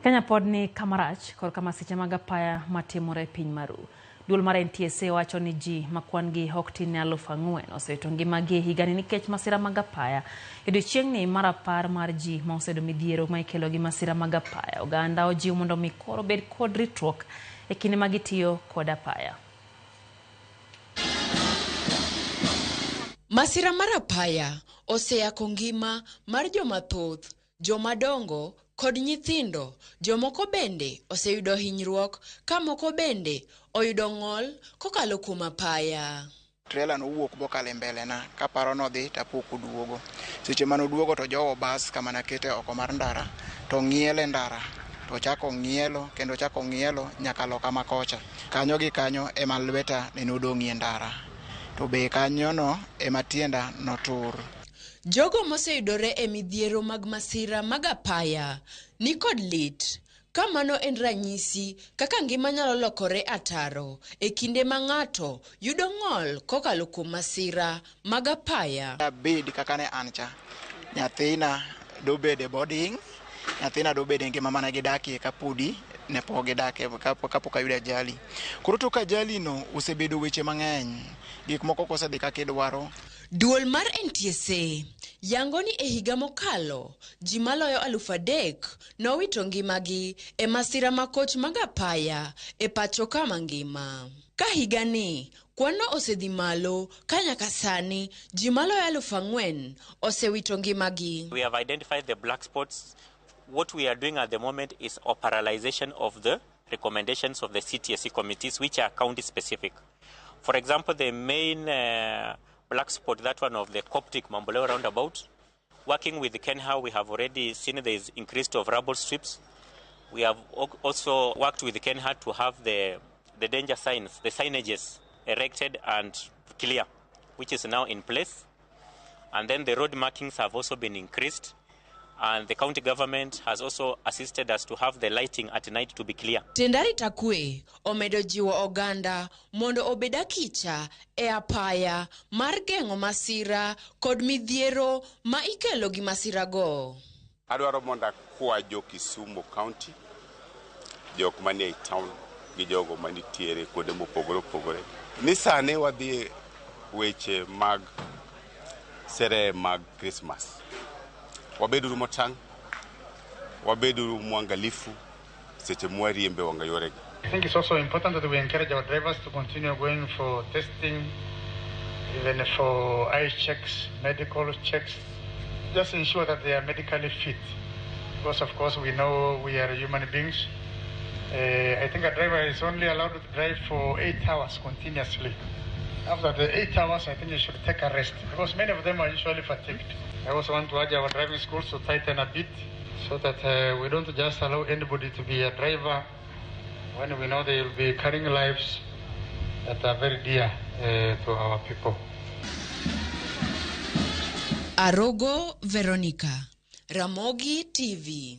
Kenya pod ni kamarach kor kama seche mag apaya matimore piny maru. Duol mar NTSA wacho ni ji makwangi ok tin 4,000 osewito ngimagi higani nikech masira mag apaya. Odiechiengni mar apar mar ji ma osedo midhiero ma ikelo gi masira mag apaya. Oganda ojiw mondo mi koro bed kod ritruok e kinde ma gitiyo kod apaya. Masira mar apaya oseyako ngima mar joma thoth, jomadongo kod nyithindo. Jomoko bende oseyudo hinyruok ka moko bende oyudo ng'ol kokalo kuom apaya. Trailer no wuok bokale mbele na kaparo no dhi tapoko duogo. Seche mano duogo to jowo bas kama nakete oko mar ndara to ngiele ndara to chako ngielo kendo chako ngielo nyaka loka makocha. Kanyo gi kanyo ema lweta ne nodong'ie ndara. To be kanyo no ema tienda notur. Jogo moseyudore e midhiero mag masira mag apaya ni kod lit. Kamano en ranyisi kaka ngima nyalo lokore ataro e kinde ma ng'ato yudo ng'ol kokalo kuom masira mag apaya. Abed kaka ne ancha. Nyathina do bede boarding. Nyathina do bede ngima mana gidakie kapudi ne po gidake kapok ayudo ajali. Koro to ka ajali no osebedo weche mang'eny. Gik moko kosedhi kaka idwaro. Duol mar NTSA yango ni e higa mokalo ji maloyo 3,000 nowito ngimagi e masira makoch mag apaya e pacho ka mangima. Ka higani kwano osedhi malo ka nyaka sani ji maloyo 4,000 osewito ngimagi. We have identified the black spots. What we are doing at the moment is operationalization of the recommendations of the CTSE committees, which are county specific. For example, the main black spot, that one of the Coptic Mamboleo roundabout. Working with the KENHA, we have already seen there is increase of rubble strips. We have also worked with the KENHA to have the danger signs, the signages erected and clear, which is now in place. And then the road markings have also been increased. And the county government has also assisted us to have the lighting at night to be clear. Tendari Takwe omedo jiwo oganda mondo obeda kicha e apaya mar geng'o masira kod midhiero ma ikelo gi masira go. Adwaro mondo kwa jo Kisumu County, jok manie town gi jogo manitiere kuonde mopogore opogore. Ni sane wadhi weche mag sere mag Christmas. Wabeduru motang, wabeduru mwangalifu, seche mwariembe wangayoregi. I think it's also important that we encourage our drivers to continue going for testing, even for eye checks, medical checks. Just ensure that they are medically fit. Because of course we know we are human beings. I think a driver is only allowed to drive for 8 hours continuously. After the 8 hours, I think you should take a rest because many of them are usually fatigued. I also want to urge our driving schools to tighten a bit so that we don't just allow anybody to be a driver when we know they will be carrying lives that are very dear to our people. Arogo Veronica, Ramogi TV.